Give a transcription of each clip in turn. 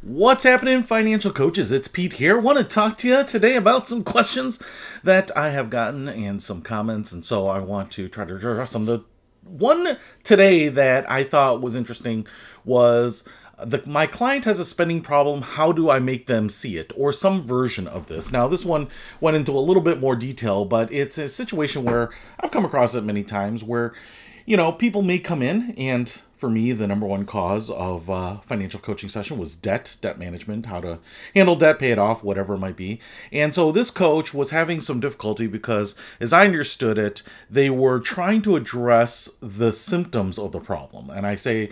What's happening, financial coaches? It's Pete here. Want to talk to you today about some questions that I have gotten and some comments, and so I want to try to address them. The one today that I thought was interesting was my client has a spending problem. How do I make them see it, or some version of this? Now, this one went into a little bit more detail, but it's a situation where I've come across it many times where people may come in, and for me, the number one cause of financial coaching session was debt management, how to handle debt, pay it off, whatever it might be. And so this coach was having some difficulty because, as I understood it, they were trying to address the symptoms of the problem. And I say,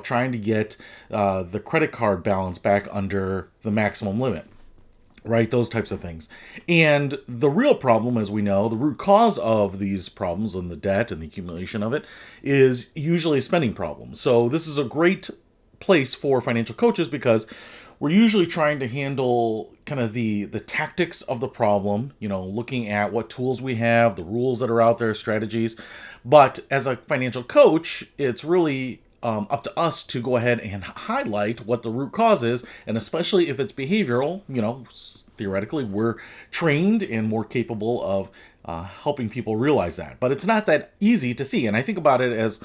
trying to get the credit card balance back under the maximum limit. Right, those types of things. And the real problem, as we know, the root cause of these problems and the debt and the accumulation of it is usually a spending problem. So this is a great place for financial coaches because we're usually trying to handle kind of the tactics of the problem, looking at what tools we have, the rules that are out there, strategies. But as a financial coach, it's really up to us to go ahead and highlight what the root cause is, and especially if it's behavioral, theoretically we're trained and more capable of helping people realize that. But it's not that easy to see, and I think about it as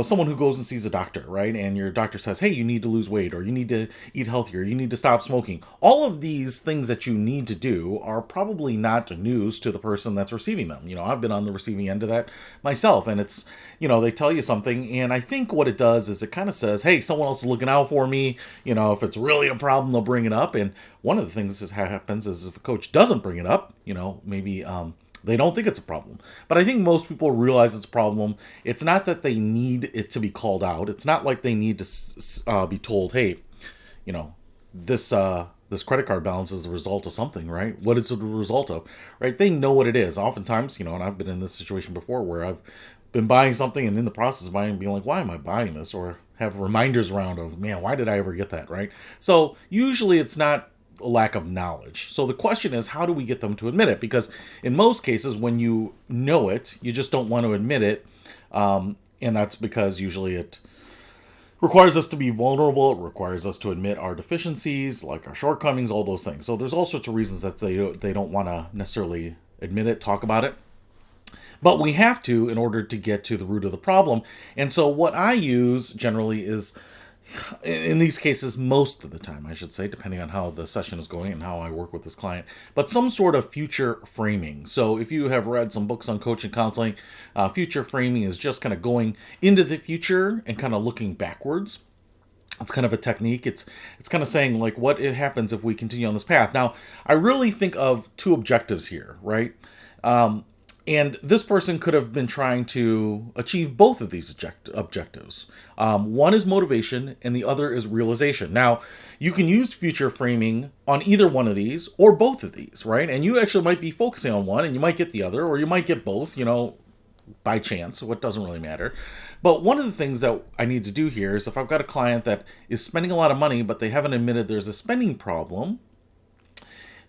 someone who goes and sees a doctor, right? And your doctor says, hey, you need to lose weight, or you need to eat healthier, you need to stop smoking. All of these things that you need to do are probably not news to the person that's receiving them. I've been on the receiving end of that myself, and it's, they tell you something, and I think what it does is it kind of says, hey, someone else is looking out for me. If it's really a problem, they'll bring it up. And one of the things that happens is if a coach doesn't bring it up, maybe they don't think it's a problem. But I think most people realize it's a problem. It's not that they need it to be called out. It's not like they need to be told, hey, this credit card balance is the result of something, right? What is it the result of, right? They know what it is. Oftentimes, and I've been in this situation before where I've been buying something and in the process of buying, being like, why am I buying this? Or have reminders around of, man, why did I ever get that, right? So usually it's not a lack of knowledge. So the question is, how do we get them to admit it? Because in most cases, when you know it, you just don't want to admit it. And that's because usually it requires us to be vulnerable. It requires us to admit our deficiencies, like our shortcomings, all those things. So there's all sorts of reasons that they don't want to necessarily admit it, talk about it. But we have to in order to get to the root of the problem. And so what I use generally is, in these cases, most of the time, I should say, depending on how the session is going and how I work with this client, but some sort of future framing. So if you have read some books on coaching counseling, future framing is just kind of going into the future and kind of looking backwards. It's kind of a technique. It's kind of saying, like, what happens if we continue on this path. Now, I really think of two objectives here, right? And this person could have been trying to achieve both of these objectives. One is motivation and the other is realization. Now, you can use future framing on either one of these or both of these, right? And you actually might be focusing on one and you might get the other, or you might get both, by chance. So it doesn't really matter. But one of the things that I need to do here is if I've got a client that is spending a lot of money, but they haven't admitted there's a spending problem,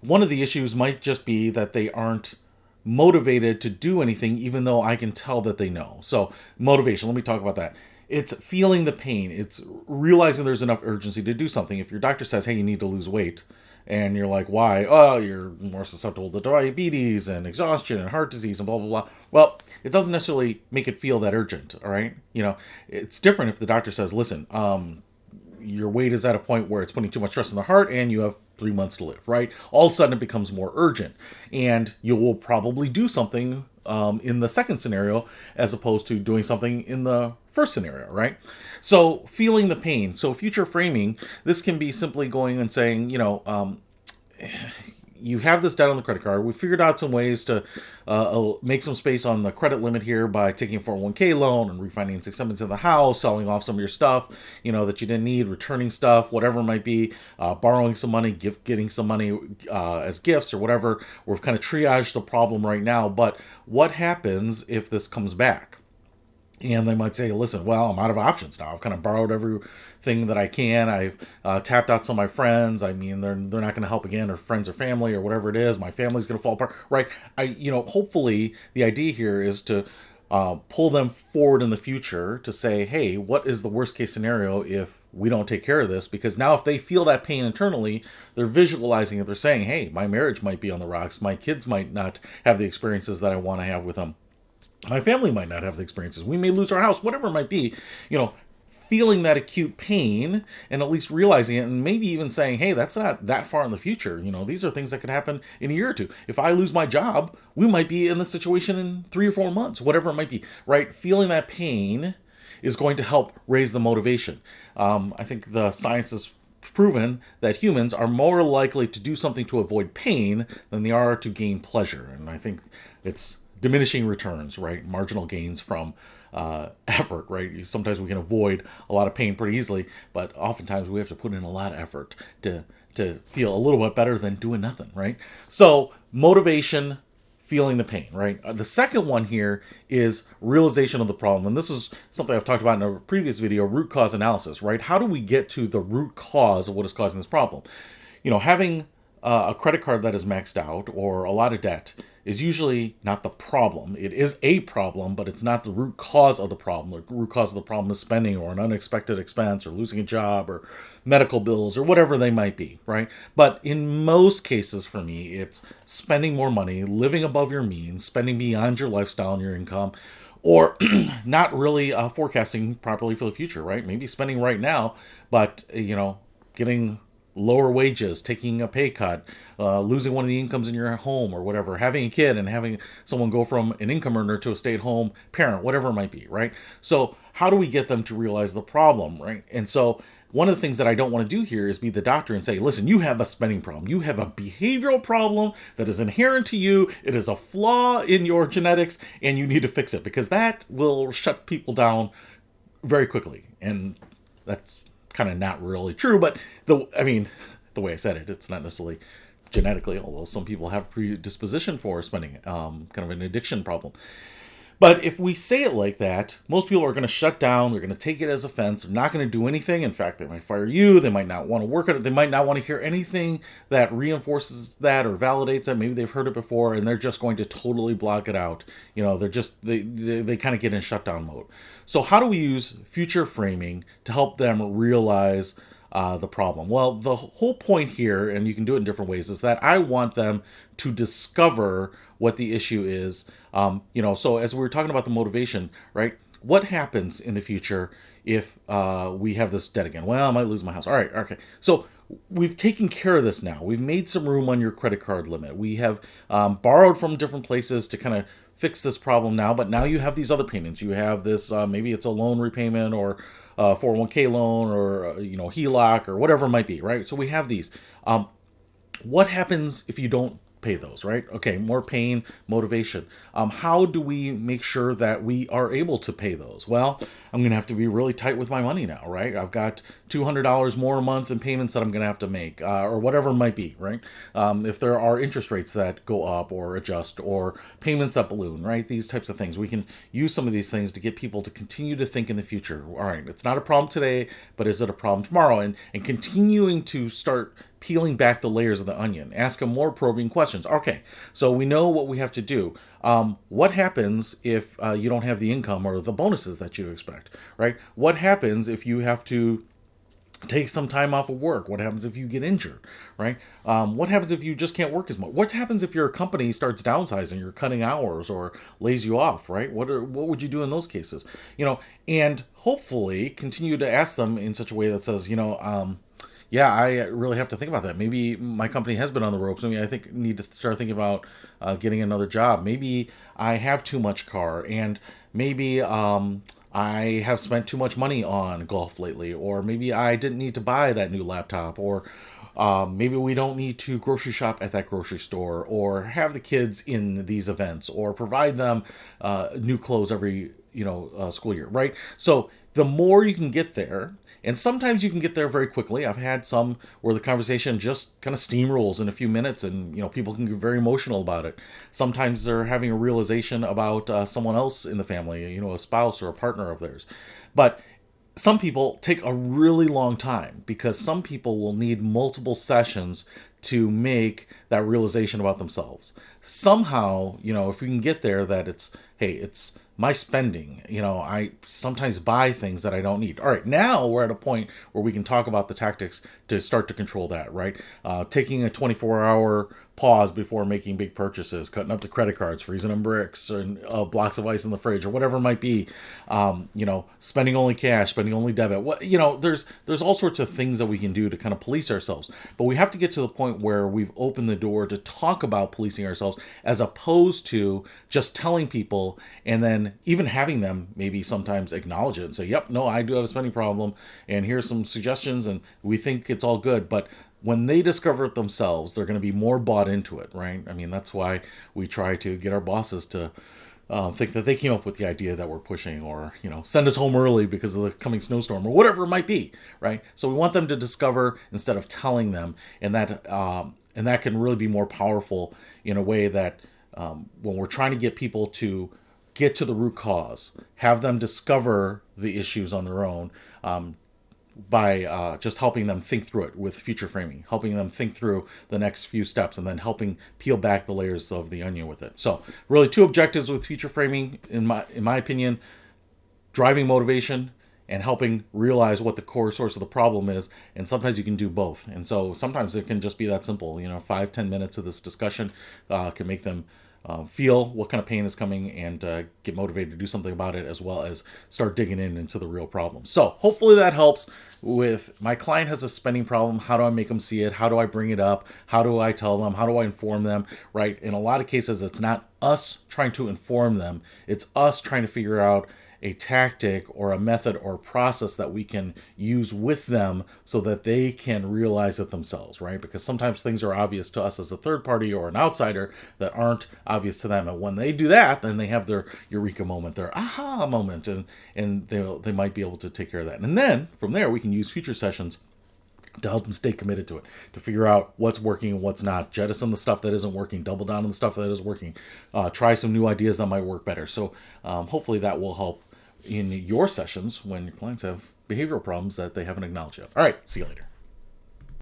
one of the issues might just be that they aren't motivated to do anything, even though I can tell that they know. So motivation, let me talk about that. It's feeling the pain. It's realizing there's enough urgency to do something. If your doctor says, hey, you need to lose weight, and you're like, why? Oh, you're more susceptible to diabetes and exhaustion and heart disease and blah, blah, blah. Well, it doesn't necessarily make it feel that urgent, all right? It's different if the doctor says, listen, your weight is at a point where it's putting too much stress on the heart and you have 3 months to live, right? All of a sudden it becomes more urgent, and you will probably do something in the second scenario as opposed to doing something in the first scenario, right? So feeling the pain. So future framing, this can be simply going and saying, you have this debt on the credit card. We figured out some ways to make some space on the credit limit here by taking a 401k loan and refinancing some into the house, selling off some of your stuff, that you didn't need, returning stuff, whatever it might be, borrowing some money, getting some money as gifts or whatever. We've kind of triaged the problem right now. But what happens if this comes back? And they might say, listen, well, I'm out of options now. I've kind of borrowed everything that I can. I've tapped out some of my friends. I mean, they're not going to help again, or friends or family or whatever it is. My family's going to fall apart, right? Hopefully the idea here is to pull them forward in the future to say, hey, what is the worst case scenario if we don't take care of this? Because now if they feel that pain internally, they're visualizing it. They're saying, hey, my marriage might be on the rocks. My kids might not have the experiences that I want to have with them. My family might not have the experiences. We may lose our house, whatever it might be. Feeling that acute pain and at least realizing it, and maybe even saying, hey, that's not that far in the future. These are things that could happen in a year or two. If I lose my job, we might be in this situation in 3 or 4 months, whatever it might be, right? Feeling that pain is going to help raise the motivation. I think the science has proven that humans are more likely to do something to avoid pain than they are to gain pleasure. And I think it's diminishing returns, right? Marginal gains from effort, right? Sometimes we can avoid a lot of pain pretty easily, but oftentimes we have to put in a lot of effort to feel a little bit better than doing nothing, right? So motivation, feeling the pain, right? The second one here is realization of the problem. And this is something I've talked about in a previous video, root cause analysis, right? How do we get to the root cause of what is causing this problem? Having a credit card that is maxed out or a lot of debt is usually not the problem. It is a problem, but it's not the root cause of the problem. The root cause of the problem is spending or an unexpected expense or losing a job or medical bills or whatever they might be, right? But in most cases for me, it's spending more money, living above your means, spending beyond your lifestyle and your income, or not really forecasting properly for the future, right? Maybe spending right now, but, getting lower wages, taking a pay cut, losing one of the incomes in your home or whatever, having a kid and having someone go from an income earner to a stay-at-home parent, whatever it might be, right? So how do we get them to realize the problem, right? And so one of the things that I don't want to do here is be the doctor and say, listen, you have a spending problem. You have a behavioral problem that is inherent to you. It is a flaw in your genetics and you need to fix it, because that will shut people down very quickly. And that's kind of not really true, but the way I said it, it's not necessarily genetically, although some people have predisposition for spending, kind of an addiction problem. But if we say it like that, most people are going to shut down. They're going to take it as offense. They're not going to do anything. In fact, they might fire you. They might not want to work at it. They might not want to hear anything that reinforces that or validates that. Maybe they've heard it before, and they're just going to totally block it out. They're just, they kind of get in shutdown mode. So how do we use future framing to help them realize the problem? Well, the whole point here, and you can do it in different ways, is that I want them to discover what the issue is. So as we were talking about the motivation, right? What happens in the future if we have this debt again? Well, I might lose my house. All right, okay. So we've taken care of this now. We've made some room on your credit card limit. We have borrowed from different places to kind of fix this problem now, but now you have these other payments. You have this, maybe it's a loan repayment or 401k loan or, HELOC or whatever it might be, right? So we have these. What happens if you don't pay those, right? Okay, more pain, motivation. How do we make sure that we are able to pay those? Well, I'm going to have to be really tight with my money now, right? I've got $200 more a month in payments that I'm going to have to make, or whatever it might be, right? If there are interest rates that go up or adjust or payments that balloon, right? These types of things. We can use some of these things to get people to continue to think in the future. All right, it's not a problem today, but is it a problem tomorrow? And continuing to start peeling back the layers of the onion. Ask them more probing questions. Okay, so we know what we have to do. What happens if you don't have the income or the bonuses that you expect, right? What happens if you have to take some time off of work? What happens if you get injured, right? What happens if you just can't work as much? What happens if your company starts downsizing, you're cutting hours or lays you off, right? What would you do in those cases? And hopefully continue to ask them in such a way that says, yeah, I really have to think about that. Maybe my company has been on the ropes. Maybe I need to start thinking about getting another job. Maybe I have too much car, and maybe I have spent too much money on golf lately, or maybe I didn't need to buy that new laptop, or maybe we don't need to grocery shop at that grocery store, or have the kids in these events, or provide them new clothes every school year, right? So the more you can get there, and sometimes you can get there very quickly. I've had some where the conversation just kind of steamrolls in a few minutes, and people can get very emotional about it. Sometimes they're having a realization about someone else in the family, a spouse or a partner of theirs. But some people take a really long time because some people will need multiple sessions to make that realization about themselves. Somehow, if we can get there that it's, hey, it's my spending. I sometimes buy things that I don't need. All right, now we're at a point where we can talk about the tactics to start to control that, right? Taking a 24-hour pause before making big purchases, cutting up the credit cards, freezing them bricks, and blocks of ice in the fridge, or whatever it might be. Spending only cash, spending only debit. There's all sorts of things that we can do to kind of police ourselves. But we have to get to the point where we've opened the door to talk about policing ourselves, as opposed to just telling people and then even having them maybe sometimes acknowledge it and say, "Yep, no, I do have a spending problem, and here's some suggestions, and we think it's all good." But when they discover it themselves, they're going to be more bought into it, right? I mean, that's why we try to get our bosses to think that they came up with the idea that we're pushing, or send us home early because of the coming snowstorm, or whatever it might be, right? So we want them to discover instead of telling them, and that can really be more powerful in a way that when we're trying to get people to get to the root cause, have them discover the issues on their own. By just helping them think through it with future framing, helping them think through the next few steps, and then helping peel back the layers of the onion with it. So really, two objectives with future framing, in my opinion: driving motivation and helping realize what the core source of the problem is. And sometimes you can do both. And so sometimes it can just be that simple. 5-10 minutes of this discussion can make them feel what kind of pain is coming, and get motivated to do something about it, as well as start digging into the real problem. So hopefully that helps. With my client has a spending problem, how do I make them see it? How do I bring it up? How do I tell them? How do I inform them? Right? In a lot of cases, it's not us trying to inform them. It's us trying to figure out a tactic or a method or process that we can use with them so that they can realize it themselves, right? Because sometimes things are obvious to us as a third party or an outsider that aren't obvious to them. And when they do that, then they have their eureka moment, their aha moment, and they might be able to take care of that. And then from there, we can use future sessions to help them stay committed to it, to figure out what's working and what's not, jettison the stuff that isn't working, double down on the stuff that is working, try some new ideas that might work better. So hopefully that will help in your sessions when your clients have behavioral problems that they haven't acknowledged yet. All right, see you later.